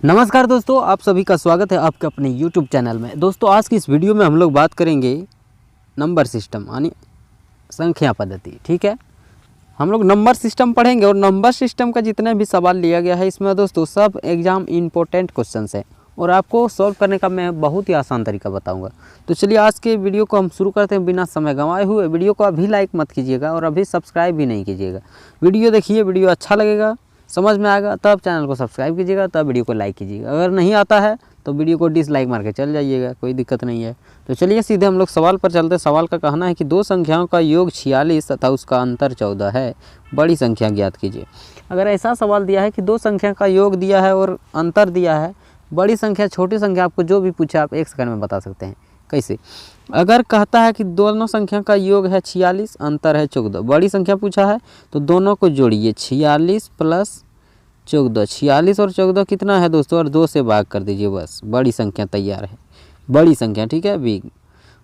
नमस्कार दोस्तों, आप सभी का स्वागत है आपके अपने YouTube चैनल में। दोस्तों आज की इस वीडियो में हम लोग बात करेंगे नंबर सिस्टम यानी संख्या पद्धति। ठीक है, हम लोग नंबर सिस्टम पढ़ेंगे और नंबर सिस्टम का जितने भी सवाल लिया गया है इसमें दोस्तों सब एग्जाम इम्पोर्टेंट क्वेश्चंस है और आपको सॉल्व करने का मैं बहुत ही आसान तरीका बताऊंगा। तो चलिए आज के वीडियो को हम शुरू करते हैं बिना समय गंवाए हुए। वीडियो को अभी लाइक मत कीजिएगा और अभी सब्सक्राइब भी नहीं कीजिएगा। वीडियो देखिए, वीडियो अच्छा लगेगा, समझ में आएगा तब चैनल को सब्सक्राइब कीजिएगा, तब वीडियो को लाइक कीजिएगा। अगर नहीं आता है तो वीडियो को डिसलाइक मार के चल जाइएगा, कोई दिक्कत नहीं है। तो चलिए सीधे हम लोग सवाल पर चलते हैं। सवाल का कहना है कि दो संख्याओं का योग 46 तथा उसका अंतर 14 है, बड़ी संख्या ज्ञात कीजिए। अगर ऐसा सवाल दिया है कि दो संख्या का योग दिया है और अंतर दिया है, बड़ी संख्या छोटी संख्या, आपको जो भी पूछे आप 1 सेकंड में बता सकते हैं। कैसे? अगर कहता है कि दोनों संख्या का योग है 46, अंतर है 14, बड़ी संख्या पूछा है तो दोनों को जोड़िए, 46 प्लस 14। 46 और 14 कितना है दोस्तों, और 2 से भाग कर दीजिए, बस बड़ी संख्या तैयार है। बड़ी संख्या, ठीक है, बिग।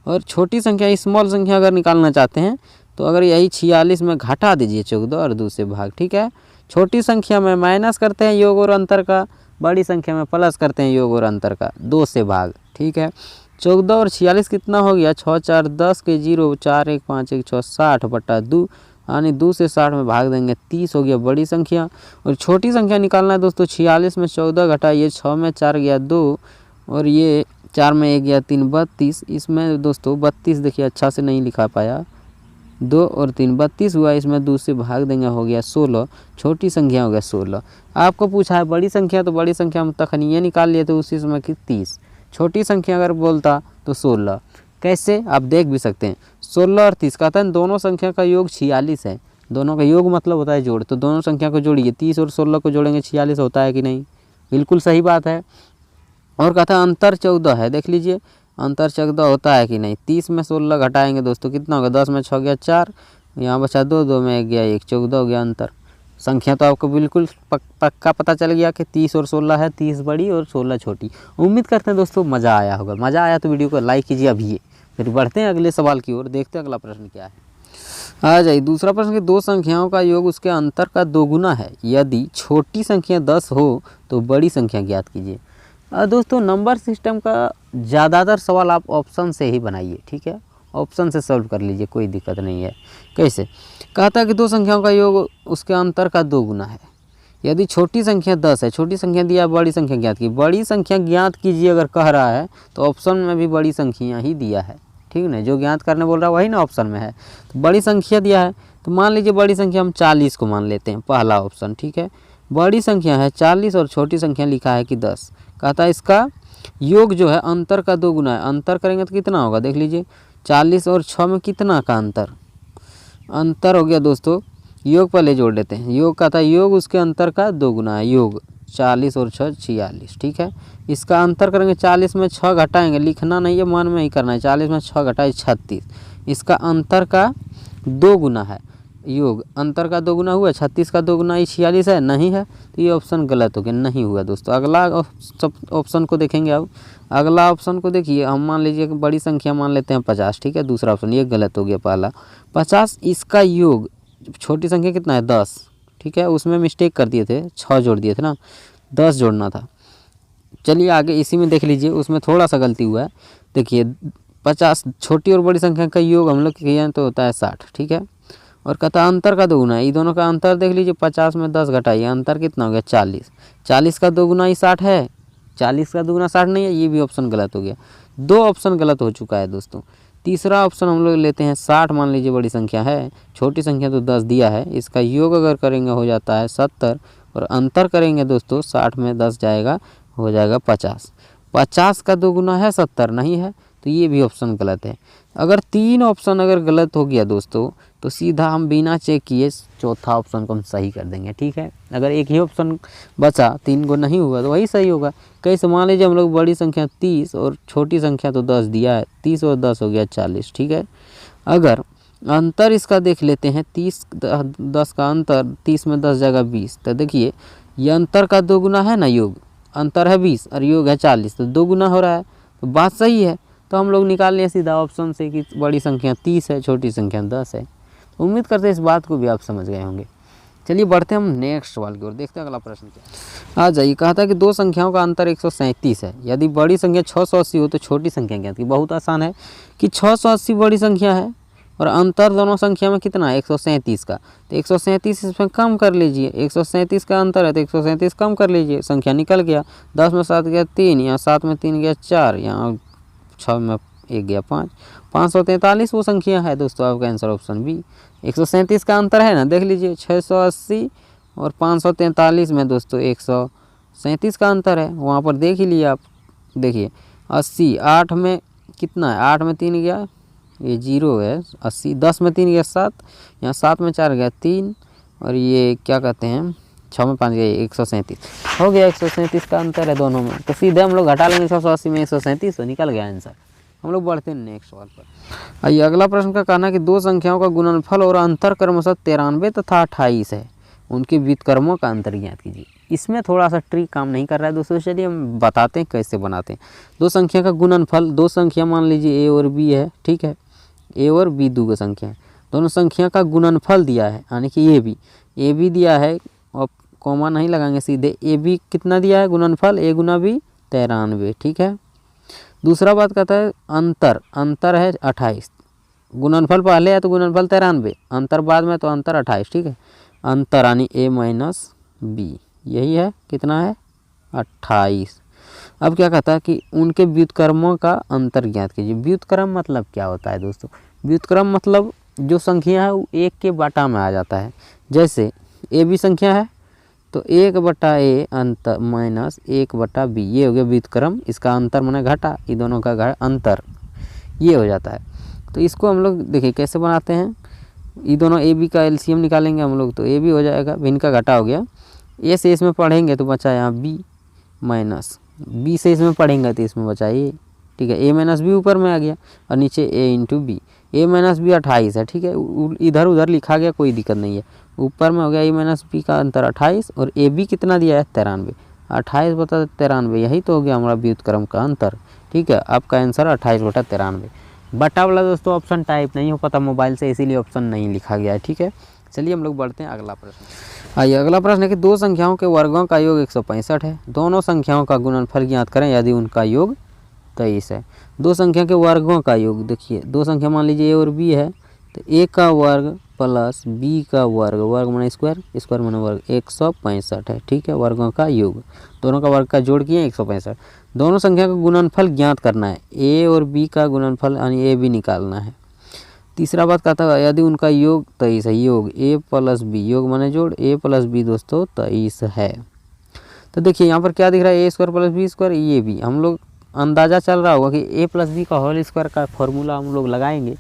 और छोटी संख्या स्मॉल संख्या अगर निकालना चाहते हैं तो अगर यही 46 में घटा दीजिए 14 और 2 से भाग, ठीक है। छोटी संख्या में माइनस करते हैं योग और अंतर का, बड़ी संख्या में प्लस करते हैं योग और अंतर का, 2 से भाग, ठीक है। 14 और 46 कितना हो गया, 6 4 10 के 0, 4 1 5 1 6 60/2 यानी 2 से 60 में भाग देंगे, 30 हो गया बड़ी संख्या। और छोटी संख्या निकालना है दोस्तों, 46 में 14 घटाइए, 6 में 4 गया 2 और ये 4 में 1 गया 3, 32। इसमें दोस्तों 32 देखिए अच्छा से नहीं लिखा पाया, 2 और 3 32 हुआ, इसमें 2 से भाग देंगे, हो गया 16। छोटी संख्या हो गया 16। आपको पूछा है बड़ी संख्या, तो बड़ी संख्या हम तखनीय निकाल लिए तो उसी समय की 30। छोटी संख्या अगर बोलता तो 16। कैसे आप देख भी सकते हैं, 16 और 30 कहता है दोनों संख्या का योग 46 है। दोनों का योग मतलब होता है जोड़, तो दोनों संख्या को जोड़िए, 30 और 16 को जोड़ेंगे 46 होता है कि नहीं, बिल्कुल सही बात है। और कहता है अंतर 14 है, देख लीजिए अंतर 14 होता है कि नहीं। 30 में 16 घटाएंगे दोस्तों कितना होगा, 10 में 6 गया 4, यहाँ बचा 2, 2 में 1 गया 1, 14 हो गया अंतर। संख्या तो आपको बिल्कुल पक्का पता चल गया कि 30 और 16 है, 30 बड़ी और 16 छोटी। उम्मीद करते हैं दोस्तों मज़ा आया होगा। मज़ा आया तो वीडियो को लाइक कीजिए अभी। फिर बढ़ते हैं अगले सवाल की ओर, देखते हैं अगला प्रश्न क्या है। आ जाइए दूसरा प्रश्न कि दो संख्याओं का योग उसके अंतर का दोगुना है, यदि छोटी संख्या 10 हो तो बड़ी संख्या ज्ञात कीजिए। दोस्तों नंबर सिस्टम का ज़्यादातर सवाल आप ऑप्शन से ही बनाइए, ठीक है, ऑप्शन से सॉल्व कर लीजिए, कोई दिक्कत नहीं है। कैसे? कहता है कि दो संख्याओं का योग उसके अंतर का दोगुना है, यदि छोटी संख्या 10 है, छोटी संख्या दिया, बड़ी संख्या ज्ञात की। बड़ी संख्या ज्ञात कीजिए अगर कह रहा है तो ऑप्शन में भी बड़ी संख्या ही दिया है, ठीक है ना, जो ज्ञात करने बोल रहा है वही ना ऑप्शन में है। तो बड़ी संख्या दिया है तो मान लीजिए बड़ी संख्या हम 40 को मान लेते हैं, पहला ऑप्शन, ठीक है। बड़ी संख्या है 40 और छोटी संख्या लिखा है कि 10। कहता है इसका योग जो है अंतर का दोगुना है, अंतर करेंगे तो कितना होगा, देख लीजिए 40 और 6 में कितना का अंतर, अंतर हो गया दोस्तों, योग पहले जोड़ लेते हैं। योग का था योग उसके अंतर का दोगुना है, योग 40 और 6 46, ठीक है। इसका अंतर करेंगे, 40 में 6 घटाएंगे, लिखना नहीं है मन में ही करना है, 40 में 6 घटाए 36। इसका अंतर का दोगुना है, योग अंतर का दोगुना हुआ, 36 का दोगुना ही 46 है, नहीं है तो ये ऑप्शन गलत हो गया, नहीं हुआ दोस्तों। अगला ऑप्शन को देखेंगे। अब अगला ऑप्शन को देखिए, हम मान लीजिए कि बड़ी संख्या मान लेते हैं 50, ठीक है, दूसरा ऑप्शन ये गलत हो गया पहला। 50 इसका योग छोटी संख्या कितना है 10, ठीक है, उसमें मिस्टेक कर दिए थे, 6 जोड़ दिए थे ना, 10 जोड़ना था। चलिए आगे इसी में देख लीजिए, उसमें थोड़ा सा गलती हुआ है। देखिए 50 छोटी और बड़ी संख्या का योग हम लोग किए हैं तो होता है 60, ठीक है। और कहता अंतर का दोगुना है, ये दोनों का अंतर देख लीजिए, 50 में 10 घटाइए, अंतर कितना हो गया 40। 40 का दोगुना ही 60 है, 40 का दोगुना 60 नहीं है, ये भी ऑप्शन गलत हो गया। 2 ऑप्शन गलत हो चुका है दोस्तों। तीसरा ऑप्शन हम लोग लेते हैं 60, मान लीजिए बड़ी संख्या है, छोटी संख्या तो 10 दिया है, इसका योग अगर करेंगे हो जाता है 70 और अंतर करेंगे दोस्तों 60 में 10 जाएगा, हो जाएगा 50। 50 का दोगुना है 70, नहीं है तो ये भी ऑप्शन गलत है। अगर 3 ऑप्शन अगर गलत हो गया दोस्तों तो सीधा हम बिना चेक किए चौथा ऑप्शन को हम सही कर देंगे, ठीक है। अगर एक ही ऑप्शन बचा, 3 को नहीं हुआ तो वही सही होगा। कैसे? मान लीजिए हम लोग बड़ी संख्या 30 और छोटी संख्या तो 10 दिया है, 30 और 10 हो गया 40, ठीक है। अगर अंतर इसका देख लेते हैं, 30 10 का अंतर, 30 में 10 जाएगा 20, तो देखिए ये अंतर का दोगुना है ना, योग अंतर है 20 और योग है 40, तो दोगुना हो रहा है, तो बात सही है। तो हम लोग निकाल लिए सीधा ऑप्शन से कि बड़ी संख्या 30 है, छोटी संख्या 10 है। उम्मीद करते हैं इस बात को भी आप समझ गए होंगे। चलिए बढ़ते हैं हम नेक्स्ट सवाल की ओर, देखते हैं अगला प्रश्न क्या आ जाइए। कहा था कि दो संख्याओं का अंतर 137 है, यदि बड़ी संख्या 680 हो तो छोटी संख्या क्या थी। बहुत आसान है कि 680 बड़ी संख्या है और अंतर दोनों संख्या में कितना है 137 का, तो 137 इसमें कम कर लीजिए, 137 का अंतर है तो 137 कम कर लीजिए, संख्या निकल गया। 10 में 7 गया 3, यहाँ 7 में 3 गया 4, यहाँ 6 में 1 गया 5, 543 वो संख्या है दोस्तों, आपका आंसर ऑप्शन बी। 137 का अंतर है ना, देख लीजिए 680 और 543 में दोस्तों 137 का अंतर है, वहाँ पर देख ही लिए आप। देखिए 80, 8 में कितना है, 8 में 3 गया, ये 0 है 80, 10 में 3 गया 7, यहाँ 7 में 4 गया 3, और ये क्या कहते हैं 6 में 5 गया 137 हो गया। 137 का अंतर है दोनों में, तो सीधे हम लोग घटा लेंगे 680 में 137, तो निकल गया आंसर। हम लोग बढ़ते हैं नेक्स्ट सवाल पर। आइए अगला प्रश्न का कहना है कि दो संख्याओं का गुणनफल और अंतर क्रमशः 93 तथा 28 है, उनके व्युत्क्रमों का अंतर ज्ञात कीजिए। इसमें थोड़ा सा ट्रिक काम नहीं कर रहा है दोस्तों, चलिए हम बताते हैं कैसे बनाते हैं। दो संख्या का गुणनफल, दो संख्या मान लीजिए ए और बी है, ठीक है, ए और बी दो संख्या है, दोनों संख्या का गुणनफल दिया है, यानी कि ए बी दिया है, और कॉमा नहीं लगाएंगे, सीधे ए बी कितना दिया है गुणनफल, ए गुना बी 93, ठीक है। दूसरा बात कहता है अंतर है 28, गुणनफल पहले है तो गुणनफल 93, अंतर बाद में तो अंतर 28, ठीक है। अंतर यानी ए माइनस बी, यही है कितना है 28। अब क्या कहता है कि उनके व्युत्क्रमों का अंतर ज्ञात कीजिए। व्युत्क्रम मतलब क्या होता है दोस्तों, व्युत्क्रम मतलब जो संख्या है वो एक के बटा में आ जाता है। जैसे ए बी संख्या है तो 1/a अंतर माइनस 1/b, ये हो गया व्युत्क्रम, इसका अंतर माने घटा, ये दोनों का अंतर ये हो जाता है। तो इसको हम लोग देखिए कैसे बनाते हैं, ये दोनों ए बी का एलसीएम निकालेंगे हम लोग, तो ए बी हो जाएगा, भिन्न का घटा हो गया, ए से इसमें पढ़ेंगे तो बचा यहाँ बी, माइनस बी से इसमें पढ़ेंगे तो इसमें बचा ए, ठीक है। ए माइनस बी ऊपर में आ गया और नीचे ए इंटू बी, ए माइनस बी 28 है, ठीक है, इधर उधर लिखा गया कोई दिक्कत नहीं है, ऊपर में हो गया ए माइनस बी का अंतर 28 और ए बी कितना दिया है 93, 28/93, यही तो हो गया हमारा व्युत्क्रम का अंतर, ठीक है। आपका आंसर 28/93। बटा वाला दोस्तों ऑप्शन टाइप नहीं हो पाता मोबाइल से, इसीलिए ऑप्शन नहीं लिखा गया है, ठीक है। चलिए हम लोग बढ़ते हैं अगला प्रश्न। आइए अगला प्रश्न है कि दो संख्याओं के वर्गों का योग 165 है, दोनों संख्याओं का गुणनफल ज्ञात करें यदि उनका योग 23 है। दो संख्या के वर्गों का योग, देखिए दो संख्या मान लीजिए ए और बी है, तो ए का वर्ग प्लस बी का वर्ग, वर्ग माने स्क्वायर, स्क्वायर माने वर्ग, 165 है, ठीक है। वर्गों का योग, दोनों का वर्ग का जोड़ किए 165। दोनों संख्या का गुणनफल ज्ञात करना है, ए और बी का गुणनफल यानी ए बी निकालना है। तीसरा बात कहता है यदि उनका योग 23 है, योग ए प्लस बी, योग माने जोड़, ए प्लस बी दोस्तों 23 है। तो देखिए यहाँ पर क्या दिख रहा है, A square plus B square, ये भी हम लोग अंदाज़ा चल रहा होगा कि ए प्लस बी का होल स्क्वायर का फॉर्मूला हम लोग लगाएंगे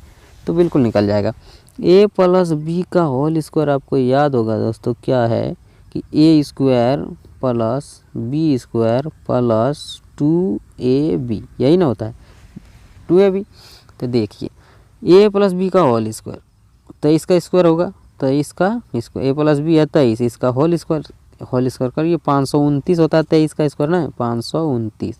तो बिल्कुल निकल जाएगा। ए प्लस बी का होल स्क्वायर आपको याद होगा दोस्तों क्या है कि A square plus B square plus 2ab, यही ना होता है 2ab। तो देखिए ए प्लस बी का होल स्क्वायर 23 का स्क्वायर होगा, 23 का स्क्वायर, ए प्लस बी है 23, इसका होल स्क्वायर करिए 529 होता है, 23 का स्क्वायर ना 529।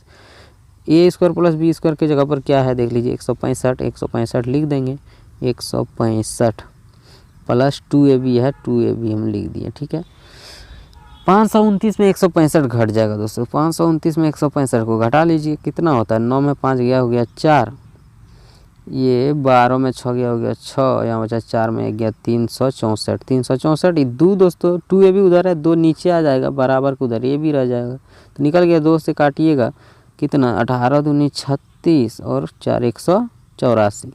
ए स्क्वायर प्लस बी स्क्वायर की जगह पर क्या है देख लीजिए 165 लिख देंगे, 165 प्लस 2ab है, 2ab हम लिख दिए, ठीक है। 529 में 165 घट जाएगा दोस्तों, 529 में 165 को घटा लीजिए, कितना होता है 9 में 5 गया हो गया 4, ये 12 में 6 गया हो गया 6, यहाँ बचा 4 में गया 364, ये दो दोस्तों 2ab उधर है, 2 नीचे आ जाएगा बराबर को उधर, ये भी रह जाएगा तो निकल गया, 2 से काटिएगा कितना 18 दूनी 36 और 4 184,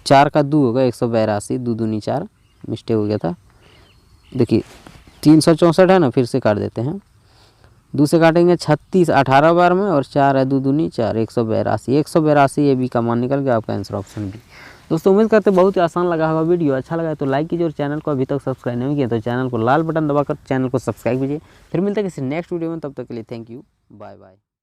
4 का 2 होगा 182, 2 दूनी 4, मिस्टेक हो गया था। देखिए 364 है ना, फिर से काट देते हैं, 2 से काटेंगे 36 18 बार में और 4 है 2 दूनी 4, 182 ये बी का मान निकल गया, आपका आंसर ऑप्शन बी। दोस्तों उम्मीद करते बहुत ही आसान लगा होगा, वीडियो अच्छा लगा तो लाइक कीजिए और चैनल को अभी तक सब्सक्राइब नहीं किया तो चैनल को लाल बटन दबाकर चैनल को सब्सक्राइब कीजिए। फिर मिलते हैं किसी नेक्स्ट वीडियो में, तब तक के लिए थैंक यू, बाय बाय।